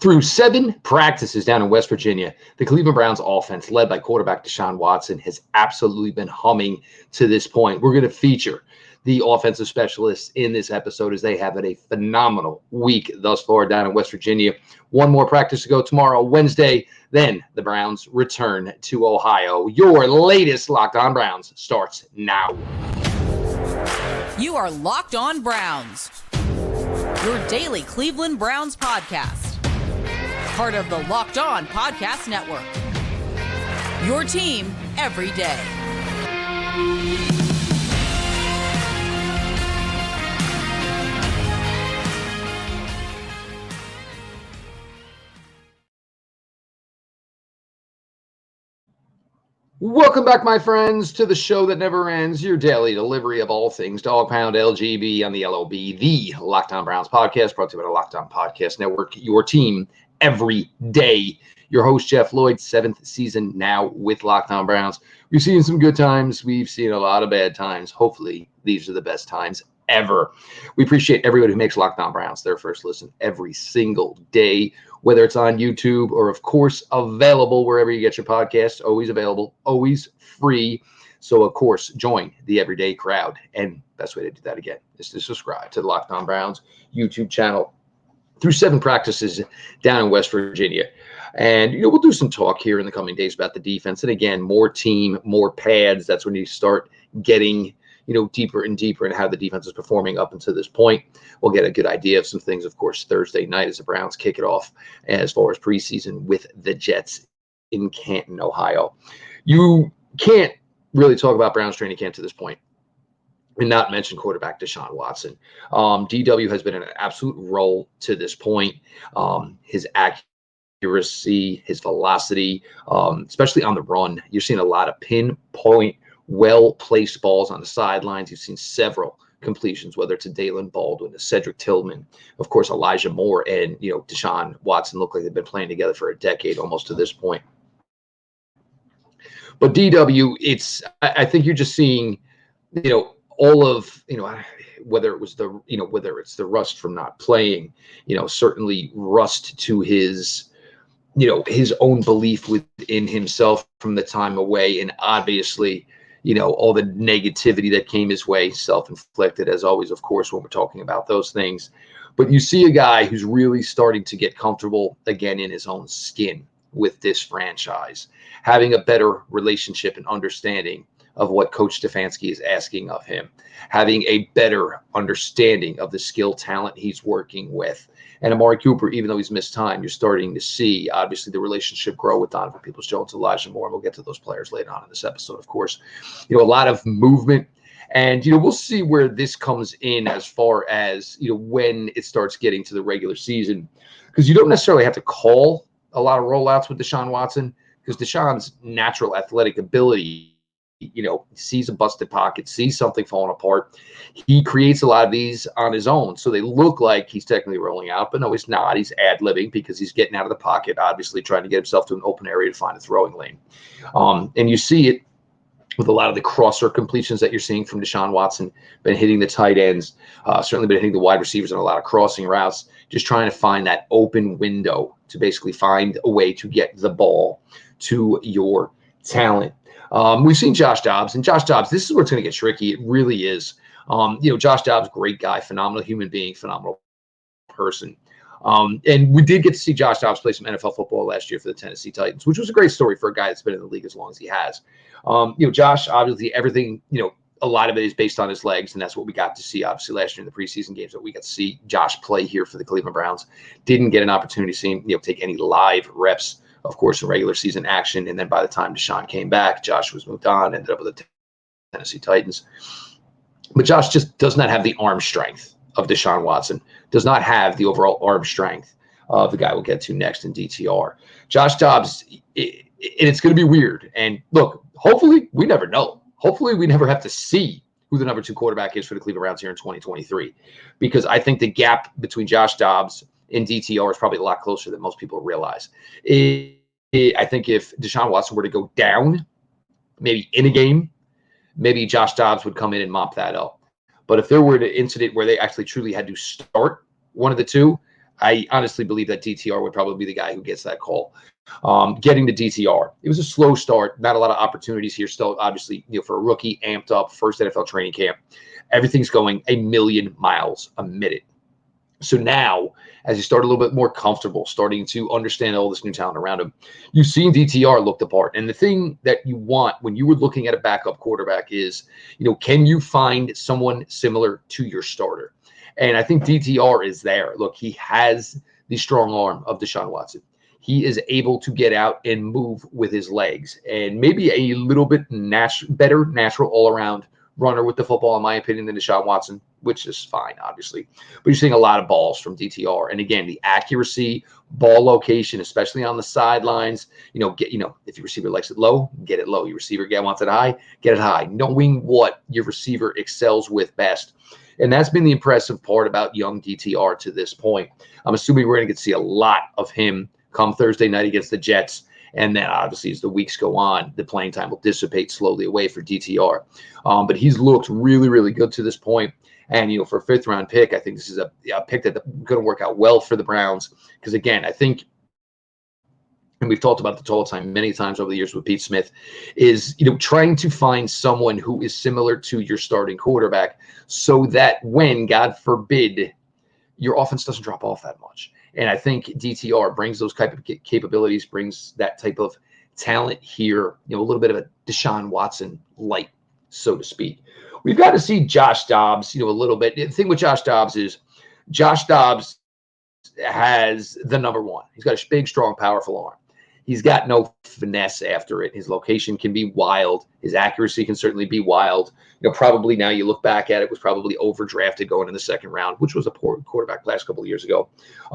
Through 7 practices down in West Virginia, the Cleveland Browns offense, led by quarterback Deshaun Watson, has absolutely been humming to this point. We're going to feature the offensive specialists in this episode as they have had a phenomenal week thus far down in West Virginia. One more practice to go tomorrow, Wednesday. Then the Browns return to Ohio. Your latest Locked On Browns starts now. You are Locked On Browns, your daily Cleveland Browns podcast. Part of the Locked On Podcast Network. Your team every day. Welcome back, my friends, to the show that never ends, your daily delivery of all things Dog Pound LGB on the LOB, the Locked On Browns podcast, brought to you by the Locked On Podcast Network, your team every day. Your host, Jeff Lloyd, 7th season now with Locked On Browns. We've seen some good times. We've seen a lot of bad times. Hopefully, these are the best times ever. We appreciate everybody who makes Locked On Browns their first listen every single day, whether it's on YouTube or, of course, available wherever you get your podcasts. Always available, always free. So, of course, join the everyday crowd. And best way to do that, again, is to subscribe to the Locked On Browns YouTube channel. Through 7 practices down in West Virginia. And, we'll do some talk here in the coming days about the defense. And again, more team, more pads. That's when you start getting, deeper and deeper in how the defense is performing up until this point. We'll get a good idea of some things, of course, Thursday night as the Browns kick it off as far as preseason with the Jets in Canton, Ohio. You can't really talk about Browns training camp to this point and not mention quarterback Deshaun Watson. DW has been an absolute roll to this point. His accuracy, his velocity, especially on the run. You're seeing a lot of pinpoint, well-placed balls on the sidelines. You've seen several completions, whether it's a Daylen Baldwin, a Cedric Tillman, of course, Elijah Moore, and, Deshaun Watson look like they've been playing together for a decade almost to this point. But DW, I think you're just seeing, all of, whether it's the rust from not playing, certainly rust to his own belief within himself from the time away. And obviously, all the negativity that came his way, self-inflicted as always, of course, when we're talking about those things. But you see a guy who's really starting to get comfortable again in his own skin with this franchise, having a better relationship and understanding of what Coach Stefanski is asking of him, having a better understanding of the skill talent he's working with. And Amari Cooper, even though he's missed time, you're starting to see, obviously, the relationship grow with Donovan Peoples-Jones, Elijah Moore. And we'll get to those players later on in this episode, of course. A lot of movement. And, we'll see where this comes in as far as, when it starts getting to the regular season. Because you don't necessarily have to call a lot of rollouts with Deshaun Watson, because Deshaun's natural athletic ability, sees a busted pocket, sees something falling apart. He creates a lot of these on his own. So they look like he's technically rolling out, but no, he's not. He's ad-libbing because he's getting out of the pocket, obviously trying to get himself to an open area to find a throwing lane. And you see it with a lot of the crosser completions that you're seeing from Deshaun Watson, been hitting the tight ends, certainly been hitting the wide receivers and a lot of crossing routes, just trying to find that open window to basically find a way to get the ball to your talent. We've seen Josh Dobbs, and Josh Dobbs, this is where it's going to get tricky. It really is. Josh Dobbs, great guy, phenomenal human being, phenomenal person. And we did get to see Josh Dobbs play some NFL football last year for the Tennessee Titans, which was a great story for a guy that's been in the league as long as he has. Josh, obviously, everything, a lot of it is based on his legs, and that's what we got to see, obviously, last year in the preseason games that we got to see Josh play here for the Cleveland Browns. Didn't get an opportunity to see him, take any live reps, of course, in regular season action. And then by the time Deshaun came back, Josh was moved on, ended up with the Tennessee Titans. But Josh just does not have the arm strength of Deshaun Watson, does not have the overall arm strength of the guy we'll get to next in DTR. Josh Dobbs, it's going to be weird. And look, hopefully we never know. Hopefully we never have to see who the number 2 quarterback is for the Cleveland Browns here in 2023, because I think the gap between Josh Dobbs and DTR is probably a lot closer than most people realize. I think if Deshaun Watson were to go down, maybe in a game, maybe Josh Dobbs would come in and mop that up. But if there were an incident where they actually truly had to start one of the two, I honestly believe that DTR would probably be the guy who gets that call. Getting the DTR. It was a slow start, not a lot of opportunities here still, obviously, for a rookie, amped up, first NFL training camp. Everything's going a million miles a minute. So now, as you start a little bit more comfortable, starting to understand all this new talent around him, you've seen DTR look the part. And the thing that you want when you were looking at a backup quarterback is, can you find someone similar to your starter? And I think DTR is there. Look, he has the strong arm of Deshaun Watson. He is able to get out and move with his legs, and maybe a little bit better natural all-around runner with the football, in my opinion, than Deshaun Watson, which is fine, obviously. But you're seeing a lot of balls from DTR. And again, the accuracy, ball location, especially on the sidelines, if your receiver likes it low, get it low. Your receiver wants it high, get it high. Knowing what your receiver excels with best. And that's been the impressive part about young DTR to this point. I'm assuming we're going to get to see a lot of him come Thursday night against the Jets. And then obviously as the weeks go on, the playing time will dissipate slowly away for DTR. But he's looked really, really good to this point. And, for a fifth-round pick, I think this is a pick that's going to work out well for the Browns. Because, again, I think, and we've talked about this all the time many times over the years with Pete Smith, is, trying to find someone who is similar to your starting quarterback so that when, God forbid, your offense doesn't drop off that much. And I think DTR brings those type of capabilities, brings that type of talent here, a little bit of a Deshaun Watson light, so to speak. We've got to see Josh Dobbs, a little bit. The thing with Josh Dobbs is Josh Dobbs has the number one. He's got a big, strong, powerful arm. He's got no finesse after it. His location can be wild. His accuracy can certainly be wild. Probably now you look back at it, was probably overdrafted going in the second round, which was a poor quarterback last couple of years ago.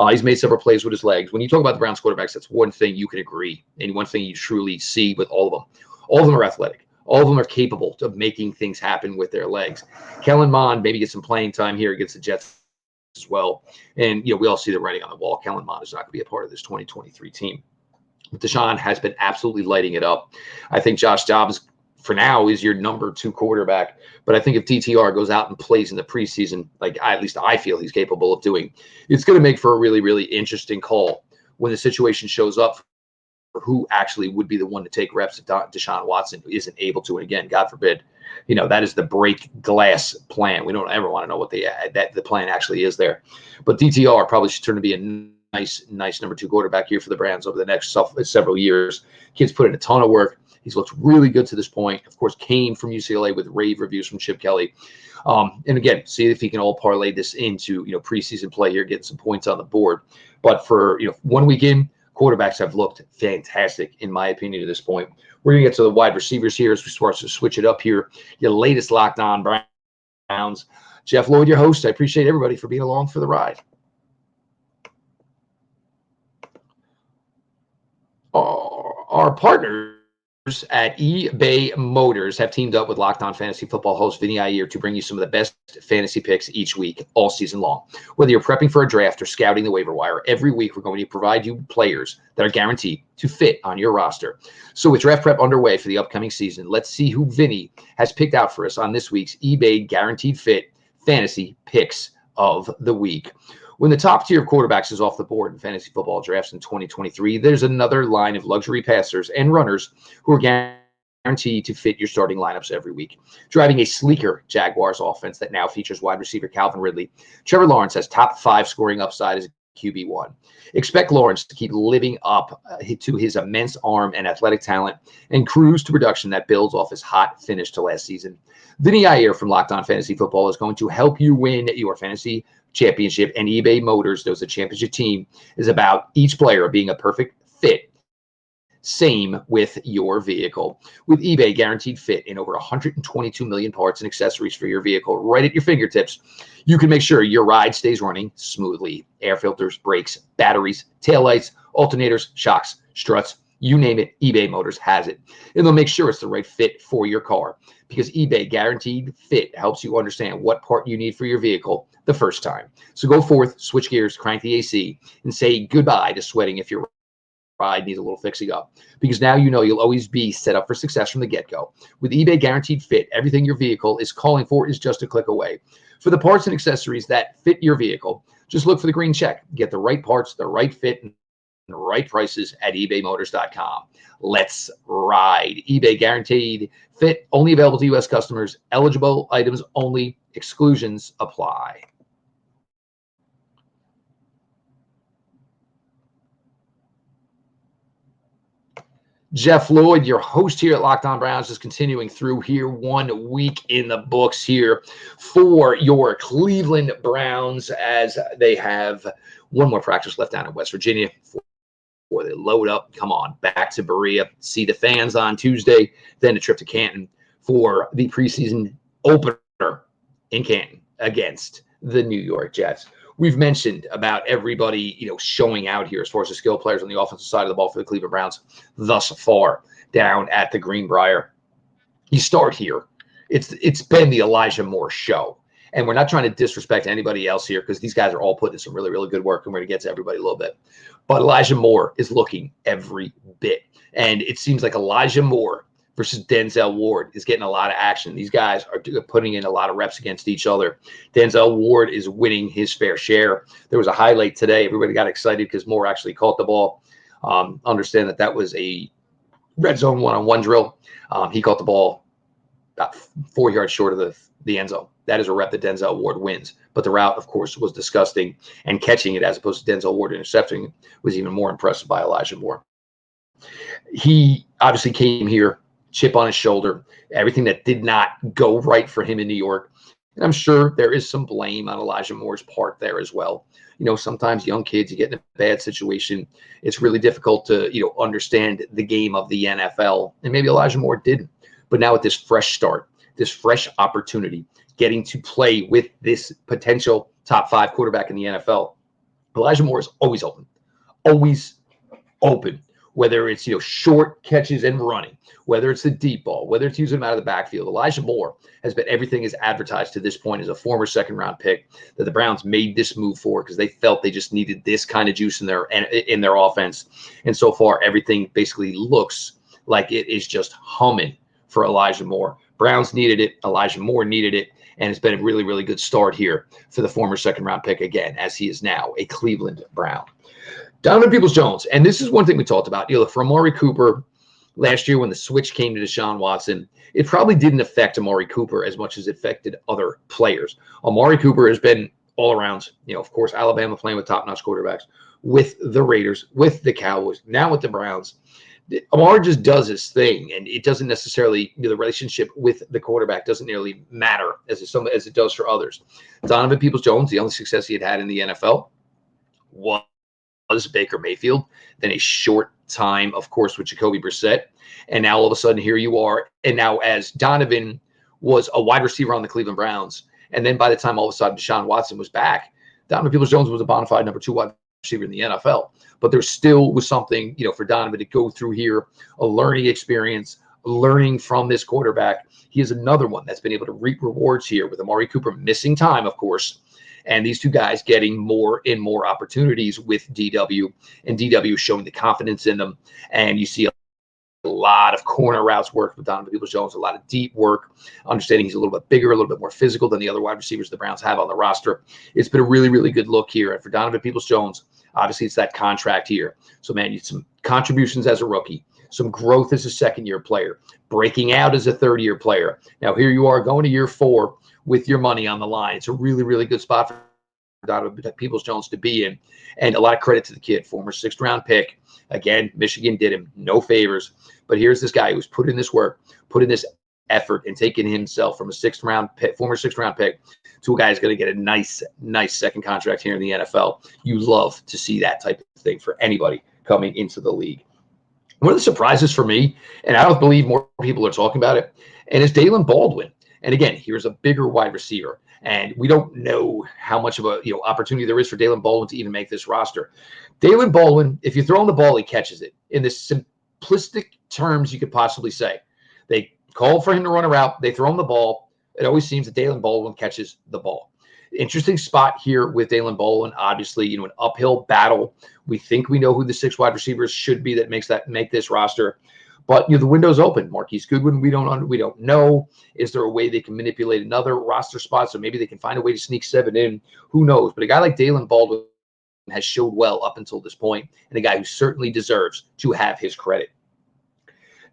He's made several plays with his legs. When you talk about the Browns quarterbacks, that's one thing you can agree, and one thing you truly see with all of them. All of them are athletic. All of them are capable of making things happen with their legs. Kellen Mond maybe gets some playing time here against the Jets as well. And, we all see the writing on the wall. Kellen Mond is not going to be a part of this 2023 team. But Deshaun has been absolutely lighting it up. I think Josh Dobbs, for now, is your number two quarterback. But I think if DTR goes out and plays in the preseason, at least I feel he's capable of doing, it's going to make for a really, really interesting call when the situation shows up for who actually would be the one to take reps if Deshaun Watson isn't able to. And again, God forbid, that is the break glass plan. We don't ever want to know what the plan actually is there. But DTR probably should turn to be a nice number two quarterback here for the Browns over the next several years. Kid's put in a ton of work. He's looked really good to this point. Of course, came from UCLA with rave reviews from Chip Kelly. And again, see if he can all parlay this into, preseason play here, getting some points on the board. But for, 1 week in, quarterbacks have looked fantastic, in my opinion, to this point. We're going to get to the wide receivers here as we start to switch it up here. Your latest Locked On Browns. Jeff Lloyd, your host. I appreciate everybody for being along for the ride. Our partners at eBay Motors have teamed up with Locked On Fantasy Football host Vinny Iyer to bring you some of the best fantasy picks each week, all season long. Whether you're prepping for a draft or scouting the waiver wire, every week we're going to provide you players that are guaranteed to fit on your roster. So with draft prep underway for the upcoming season, let's see who Vinny has picked out for us on this week's eBay Guaranteed Fit Fantasy Picks of the Week. When the top tier of quarterbacks is off the board in fantasy football drafts in 2023, there's another line of luxury passers and runners who are guaranteed to fit your starting lineups every week. Driving a sleeker Jaguars offense that now features wide receiver Calvin Ridley, Trevor Lawrence has top 5 scoring upside as QB1. Expect Lawrence to keep living up to his immense arm and athletic talent and cruise to production that builds off his hot finish to last season. Vinny Iyer from Locked On Fantasy Football is going to help you win your fantasy championship, and eBay Motors knows the championship team is about each player being a perfect fit. Same with your vehicle. With eBay Guaranteed Fit in over 122 million parts and accessories for your vehicle right at your fingertips, you can make sure your ride stays running smoothly. Air filters, brakes, batteries, taillights, alternators, shocks, struts, you name it, eBay Motors has it. And they'll make sure it's the right fit for your car, because eBay Guaranteed Fit helps you understand what part you need for your vehicle the first time. So go forth, switch gears, crank the AC, and say goodbye to sweating if your ride needs a little fixing up, because now you know you'll always be set up for success from the get-go. With eBay Guaranteed Fit, everything your vehicle is calling for is just a click away. For the parts and accessories that fit your vehicle, Just look for the green check. Get the right parts, the right fit, and the right prices at ebaymotors.com. Let's ride. eBay guaranteed fit, only available to U.S. customers. Eligible items only. Exclusions apply. Jeff Lloyd, your host here at Locked On Browns, is continuing through here, 1 week in the books here for your Cleveland Browns, as they have one more practice left down in West Virginia before they load up, come on, back to Berea, see the fans on Tuesday, then a trip to Canton for the preseason opener in Canton against the New York Jets. We've mentioned about everybody, showing out here as far as the skill players on the offensive side of the ball for the Cleveland Browns thus far down at the Greenbrier. You start here. It's been the Elijah Moore show. And we're not trying to disrespect anybody else here because these guys are all putting in some really, really good work, and we're going to get to everybody a little bit. But Elijah Moore is looking every bit. And it seems like Elijah Moore versus Denzel Ward is getting a lot of action. These guys are putting in a lot of reps against each other. Denzel Ward is winning his fair share. There was a highlight today. Everybody got excited because Moore actually caught the ball. Understand that was a red zone one-on-one drill. He caught the ball about 4 yards short of the end zone. That is a rep that Denzel Ward wins. But the route, of course, was disgusting. And catching it as opposed to Denzel Ward intercepting it was even more impressive by Elijah Moore. He obviously came here, chip on his shoulder, everything that did not go right for him in New York. And I'm sure there is some blame on Elijah Moore's part there as well. Sometimes young kids, you get in a bad situation. It's really difficult to, understand the game of the NFL. And maybe Elijah Moore didn't. But now with this fresh start, this fresh opportunity, getting to play with this potential top 5 quarterback in the NFL, Elijah Moore is always open. Always open. Whether it's, short catches and running, whether it's the deep ball, whether it's using him out of the backfield. Elijah Moore has been everything is advertised to this point as a former second-round pick that the Browns made this move for because they felt they just needed this kind of juice in their offense. And so far, everything basically looks like it is just humming for Elijah Moore. Browns needed it. Elijah Moore needed it. And it's been a really, really good start here for the former second-round pick again, as he is now a Cleveland Brown. Donovan Peoples-Jones, and this is one thing we talked about. For Amari Cooper, last year when the switch came to Deshaun Watson, it probably didn't affect Amari Cooper as much as it affected other players. Amari Cooper has been all around, of course, Alabama playing with top-notch quarterbacks, with the Raiders, with the Cowboys, now with the Browns. Amari just does his thing, and it doesn't necessarily, the relationship with the quarterback doesn't nearly matter as it does for others. Donovan Peoples-Jones, the only success he had in the NFL was Baker Mayfield, then a short time, of course, with Jacoby Brissett. And now all of a sudden here you are. And now as Donovan was a wide receiver on the Cleveland Browns, and then by the time all of a sudden Deshaun Watson was back, Donovan Peoples-Jones was a bona fide number 2 wide receiver in the NFL. But there still was something, for Donovan to go through here, a learning experience, learning from this quarterback. He is another one that's been able to reap rewards here with Amari Cooper missing time, of course, and these two guys getting more and more opportunities with DW, and DW showing the confidence in them. And you see a lot of corner routes work with Donovan Peoples-Jones, a lot of deep work, understanding he's a little bit bigger, a little bit more physical than the other wide receivers the Browns have on the roster. It's been a really, really good look here. And for Donovan Peoples-Jones, obviously it's that contract here. So, man, you some contributions as a rookie, some growth as a second-year player, breaking out as a third-year player. Now, here you are going to year 4 with your money on the line. It's a really, really good spot for Donovan Peoples-Jones to be in. And a lot of credit to the kid, former 6th-round pick. Again, Michigan did him no favors. But here's this guy who's put in this work, put in this effort, and taken himself from a former 6th-round pick to a guy who's going to get a nice second contract here in the NFL. You love to see that type of thing for anybody coming into the league. One of the surprises for me, and I don't believe more people are talking about it, and it's Daylen Baldwin. And again, here's a bigger wide receiver, and we don't know how much of a opportunity there is for Daylen Baldwin to even make this roster. Daylen Baldwin, if you throw him the ball, he catches it. In the simplistic terms you could possibly say, they call for him to run a route, they throw him the ball. It always seems that Daylen Baldwin catches the ball. Interesting spot here with Daylen Baldwin. Obviously, an uphill battle. We think we know who the 6 wide receivers should be that make this roster. But the window's open. Marquise Goodwin, we don't know. Is there a way they can manipulate another roster spot so maybe they can find a way to sneak 7 in? Who knows? But a guy like Daylen Baldwin has showed well up until this point, and a guy who certainly deserves to have his credit.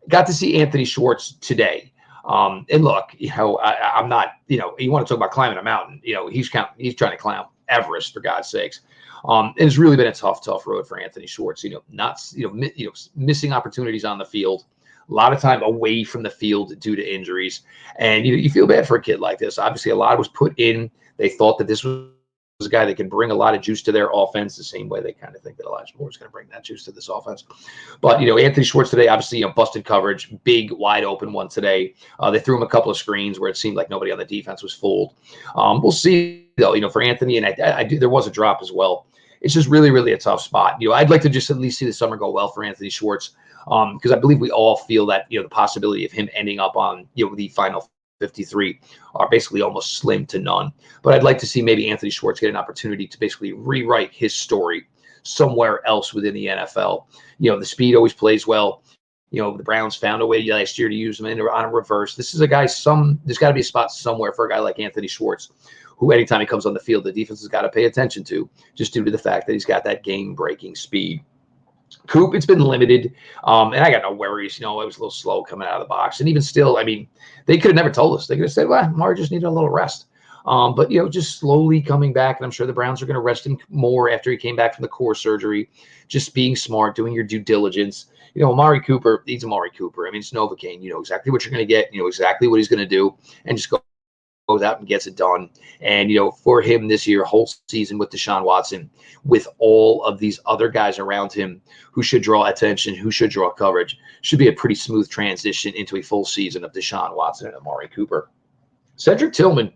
Got to see Anthony Schwartz today. And look, I'm not, you want to talk about climbing a mountain, he's trying to climb Everest, for God's sakes. And it's really been a tough road for Anthony Schwartz, missing opportunities on the field, a lot of time away from the field due to injuries. And you feel bad for a kid like this. Obviously, a lot was put in. They thought that this was a guy that could bring a lot of juice to their offense, the same way they kind of think that Elijah Moore is going to bring that juice to this offense. But, Anthony Schwartz today, obviously, busted coverage, big, wide open one today. They threw him a couple of screens where it seemed like nobody on the defense was fooled. We'll see, though, for Anthony, and I do, there was a drop as well. It's just really, really a tough spot. I'd like to just at least see the summer go well for Anthony Schwartz, because I believe we all feel that, the possibility of him ending up on, the final 53 are basically almost slim to none. But I'd like to see maybe Anthony Schwartz get an opportunity to basically rewrite his story somewhere else within the NFL. The speed always plays well. The Browns found a way last year to use him on a reverse. This is a guy, there's got to be a spot somewhere for a guy like Anthony Schwartz, who anytime he comes on the field, the defense has got to pay attention to, just due to the fact that he's got that game-breaking speed. Coop, it's been limited, and I got no worries. It was a little slow coming out of the box. And even still, they could have never told us. They could have said, well, Mar just needed a little rest. But, just slowly coming back, and I'm sure the Browns are going to rest him more after he came back from the core surgery, just being smart, doing your due diligence. Amari Cooper, he's Amari Cooper. It's Novocaine. You know exactly what you're going to get. You know exactly what he's going to do, and just goes out and gets it done. And, for him this year, whole season with Deshaun Watson, with all of these other guys around him who should draw attention, who should draw coverage, should be a pretty smooth transition into a full season of Deshaun Watson and Amari Cooper. Cedric Tillman,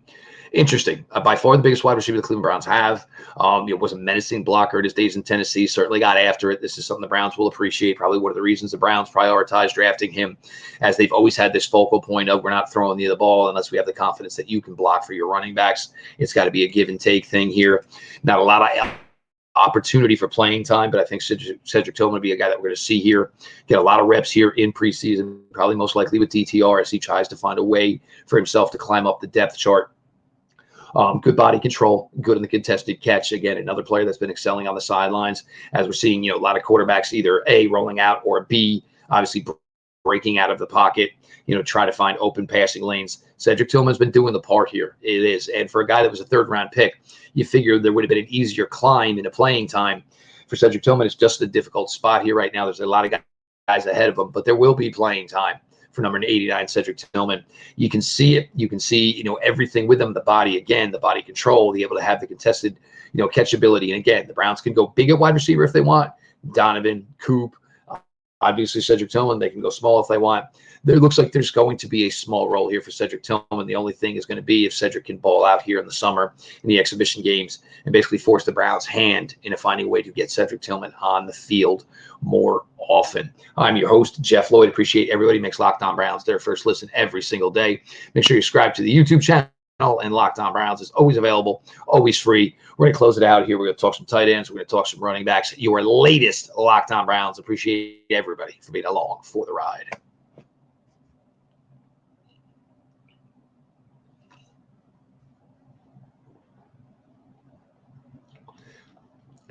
interesting. By far the biggest wide receiver the Cleveland Browns have. Was a menacing blocker at his days in Tennessee. Certainly got after it. This is something the Browns will appreciate. Probably one of the reasons the Browns prioritized drafting him, as they've always had this focal point of, we're not throwing you the ball unless we have the confidence that you can block for your running backs. It's got to be a give and take thing here. Not a lot of opportunity for playing time, but I think Cedric Tillman will be a guy that we're going to see here get a lot of reps here in preseason, probably most likely with DTR, as he tries to find a way for himself to climb up the depth chart. Good body control, good in the contested catch. Again, another player that's been excelling on the sidelines, as we're seeing, a lot of quarterbacks either A, rolling out, or B, obviously breaking out of the pocket, try to find open passing lanes. Cedric Tillman's been doing the part here. It is. And for a guy that was a third-round pick, you figure there would have been an easier climb into playing time. For Cedric Tillman, it's just a difficult spot here right now. There's a lot of guys ahead of him, but there will be playing time for number 89, Cedric Tillman. You can see it. You can see, everything with him, the body, again, the body control, the able to have the contested, catchability. And again, the Browns can go big at wide receiver if they want. Donovan, Coop, obviously Cedric Tillman, they can go small if they want. There looks like there's going to be a small role here for Cedric Tillman. The only thing is going to be if Cedric can ball out here in the summer in the exhibition games and basically force the Browns' hand into finding a way to get Cedric Tillman on the field more often. I'm your host, Jeff Lloyd. Appreciate everybody who makes Locked On Browns their first listen every single day. Make sure you subscribe to the YouTube channel, and Locked On Browns is always available, always free. We're going to close it out here. We're going to talk some tight ends. We're going to talk some running backs. Your latest Locked On Browns. Appreciate everybody for being along for the ride.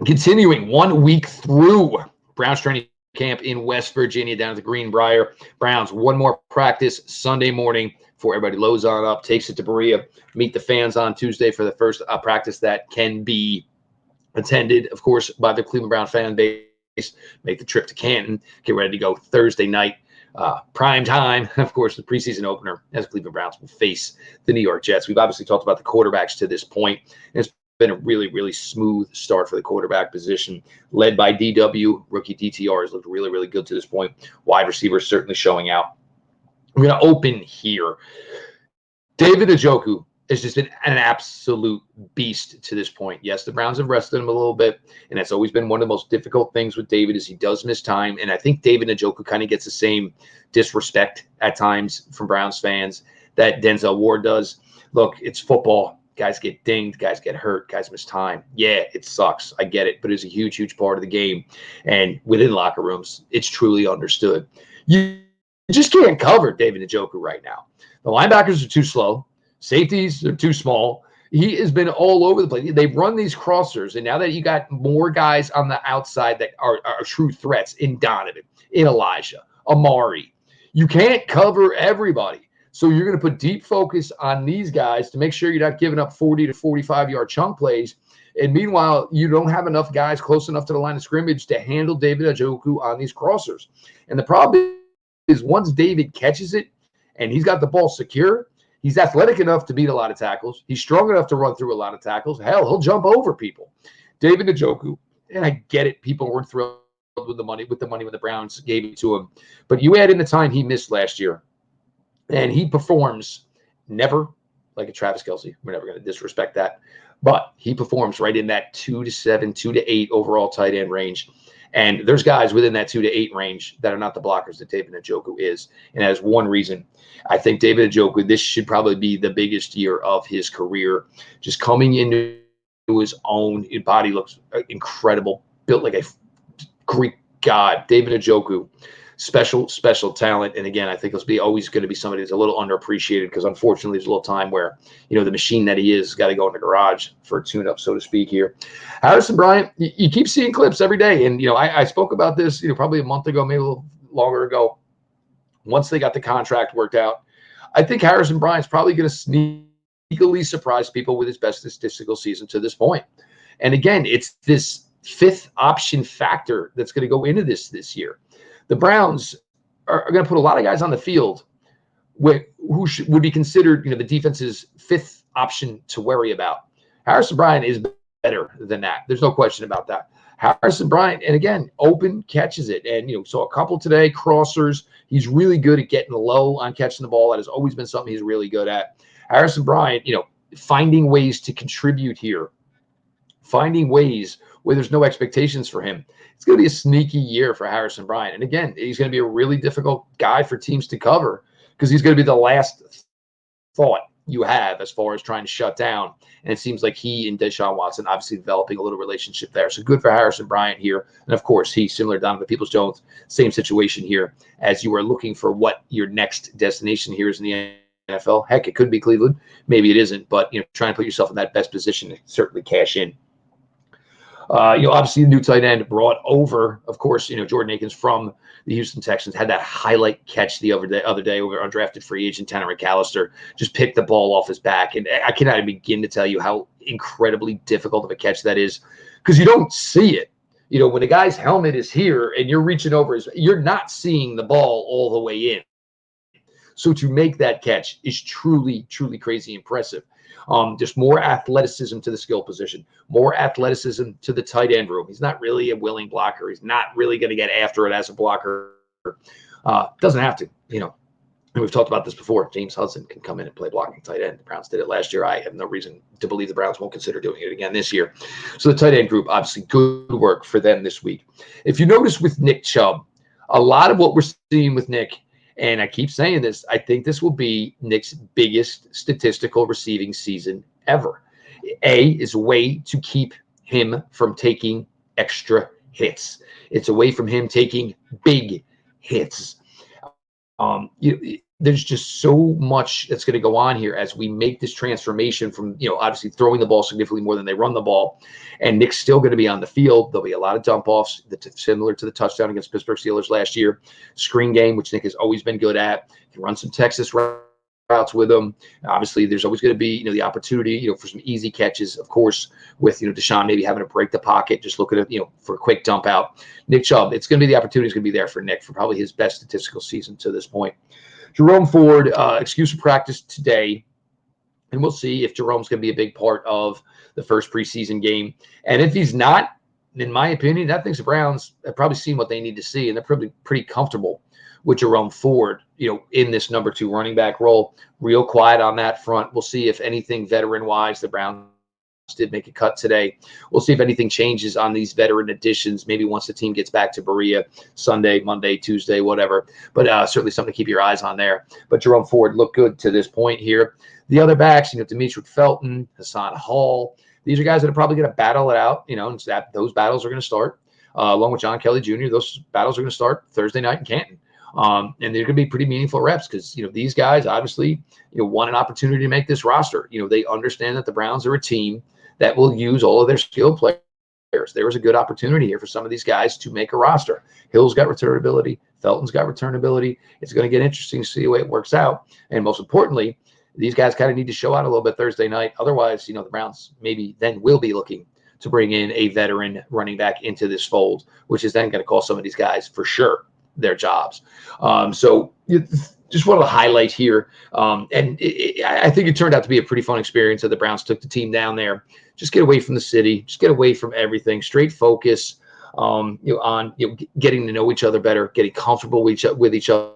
Continuing 1 week through Browns training camp in West Virginia down at the Greenbrier. Browns, one more practice Sunday morning before everybody loads on up, takes it to Berea, meet the fans on Tuesday for the first practice that can be attended, of course, by the Cleveland Brown fan base. Make the trip to Canton, get ready to go Thursday night, prime time. Of course, the preseason opener as Cleveland Browns will face the New York Jets. We've obviously talked about the quarterbacks to this point. It's been a really, really smooth start for the quarterback position, led by DW. Rookie DTR has looked really, really good to this point. Wide receivers certainly showing out. We're going to open here. David Njoku has just been an absolute beast to this point. Yes, the Browns have rested him a little bit, and that's always been one of the most difficult things with David is he does miss time, and I think David Njoku kind of gets the same disrespect at times from Browns fans that Denzel Ward does. Look, it's football. Guys get dinged, guys get hurt, guys miss time. Yeah, it sucks. I get it, but it's a huge, huge part of the game. And within locker rooms, it's truly understood. You just can't cover David Njoku right now. The linebackers are too slow. Safeties are too small. He has been all over the place. They've run these crossers, and now that you got more guys on the outside that are true threats in Donovan, in Elijah, Amari, you can't cover everybody. So you're going to put deep focus on these guys to make sure you're not giving up 40 to 45-yard chunk plays. And meanwhile, you don't have enough guys close enough to the line of scrimmage to handle David Njoku on these crossers. And the problem is once David catches it and he's got the ball secure, he's athletic enough to beat a lot of tackles. He's strong enough to run through a lot of tackles. Hell, he'll jump over people. David Njoku, and I get it, people weren't thrilled with the money when the Browns gave it to him. But you add in the time he missed last year, and he performs never like a Travis Kelce. We're never going to disrespect that. But he performs right in that 2 to 7, 2 to 8 overall tight end range. And there's guys within that 2 to 8 range that are not the blockers that David Njoku is. And that is one reason I think David Njoku, this should probably be the biggest year of his career. Just coming into his own. His body looks incredible, built like a Greek god. David Njoku, special talent. And again, I think he'll always going to be somebody that's a little underappreciated because unfortunately there's a little time where, the machine that he is got to go in the garage for a tune-up, so to speak here. Harrison Bryant, you keep seeing clips every day. And, I spoke about this, probably a month ago, maybe a little longer ago, once they got the contract worked out. I think Harrison Bryant's probably going to sneakily surprise people with his best statistical season to this point. And again, it's this fifth option factor that's going to go into this year. The Browns are going to put a lot of guys on the field who would be considered, the defense's fifth option to worry about. Harrison Bryant is better than that. There's no question about that. Harrison Bryant, and again, open catches it. And, so a couple today, crossers. He's really good at getting low on catching the ball. That has always been something he's really good at. Harrison Bryant, finding ways to contribute here, finding ways where there's no expectations for him. It's going to be a sneaky year for Harrison Bryant. And again, he's going to be a really difficult guy for teams to cover because he's going to be the last thought you have as far as trying to shut down. And it seems like he and Deshaun Watson obviously developing a little relationship there. So good for Harrison Bryant here. And of course, he's similar to Donovan Peoples-Jones, same situation here as you are looking for what your next destination here is in the NFL. Heck, it could be Cleveland. Maybe it isn't. But, trying to put yourself in that best position to certainly cash in. Obviously the new tight end brought over, of course, Jordan Akins from the Houston Texans had that highlight catch the other day over undrafted free agent Tanner McAllister, just picked the ball off his back. And I cannot even begin to tell you how incredibly difficult of a catch that is because you don't see it. When a guy's helmet is here and you're reaching over, you're not seeing the ball all the way in. So to make that catch is truly, truly crazy impressive. Just more athleticism to the skill position, more athleticism to the tight end room. He's not really a willing blocker. He's not really going to get after it as a blocker. Doesn't have to, And we've talked about this before. James Hudson can come in and play blocking tight end. The Browns did it last year. I have no reason to believe the Browns won't consider doing it again this year. So the tight end group, obviously good work for them this week. If you notice with Nick Chubb, a lot of what we're seeing with Nick, and I keep saying this, I think this will be Nick's biggest statistical receiving season ever. Is a way to keep him from taking extra hits. It's a way from him taking big hits. There's just so much that's going to go on here as we make this transformation from, obviously throwing the ball significantly more than they run the ball. And Nick's still going to be on the field. There'll be a lot of dump offs similar to the touchdown against Pittsburgh Steelers last year. Screen game, which Nick has always been good at. He can run some Texas routes with him. Obviously, there's always going to be, the opportunity, for some easy catches, of course, with, Deshaun maybe having to break the pocket, just looking at, for a quick dump out. Nick Chubb, it's going to be the opportunity is going to be there for Nick for probably his best statistical season to this point. Jerome Ford, exclusive practice today, and we'll see if Jerome's going to be a big part of the first preseason game. And if he's not, in my opinion, that thinks the Browns have probably seen what they need to see, and they're probably pretty comfortable with Jerome Ford, in this number 2 running back role. Real quiet on that front. We'll see if anything veteran-wise, the Browns did make a cut today. We'll see if anything changes on these veteran additions, maybe once the team gets back to Berea Sunday, Monday, Tuesday, whatever. But certainly something to keep your eyes on there. But Jerome Ford looked good to this point here. The other backs, Demetric Felton, Hassan Hall, these are guys that are probably going to battle it out, and those battles are going to start. Along with John Kelly Jr., those battles are going to start Thursday night in Canton. And they're going to be pretty meaningful reps because, these guys obviously, want an opportunity to make this roster. They understand that the Browns are a team that will use all of their skilled players. There was a good opportunity here for some of these guys to make a roster. Hill's got returnability. Felton's got returnability. It's going to get interesting to see the way it works out. And most importantly, these guys kind of need to show out a little bit Thursday night. Otherwise, the Browns maybe then will be looking to bring in a veteran running back into this fold, which is then going to cost some of these guys for sure their jobs. So just wanted to highlight here. I think it turned out to be a pretty fun experience that the Browns took the team down there. Just get away from the city, just get away from everything, straight focus on getting to know each other better, getting comfortable with each other.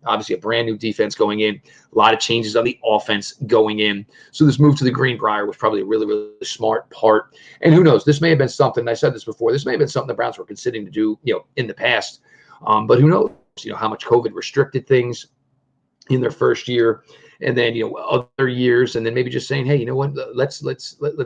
Obviously, a brand new defense going in, a lot of changes on the offense going in. So this move to the Greenbrier was probably a really, really smart part. And who knows, this may have been something, I said this before, this may have been something the Browns were considering to do, in the past. But who knows, how much COVID restricted things in their first year, and then other years, and then maybe just saying, hey, you know what, let's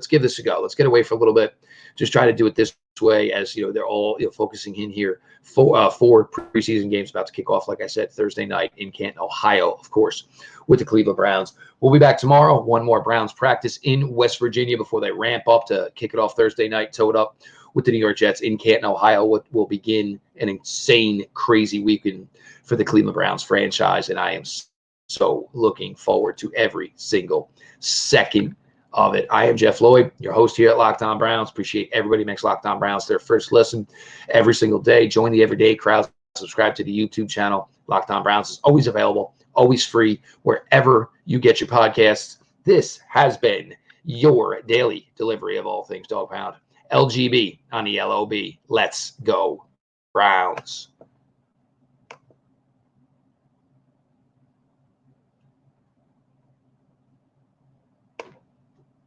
give this a go. Let's get away for a little bit. Just try to do it this way, as they're all focusing in here. Four preseason games about to kick off, like I said, Thursday night in Canton, Ohio, of course, with the Cleveland Browns. We'll be back tomorrow. One more Browns practice in West Virginia before they ramp up to kick it off Thursday night, toe it up with the New York Jets in Canton, Ohio. What will begin an insane, crazy weekend for the Cleveland Browns franchise, and I am so looking forward to every single second of it. I am Jeff Lloyd, your host here at Locked On Browns. Appreciate everybody who makes Locked On Browns their first listen every single day. Join the everyday crowd. Subscribe to the YouTube channel. Locked On Browns is always available, always free, wherever you get your podcasts. This has been your daily delivery of all things Dog Pound. LGB on the LOB. Let's go, Browns.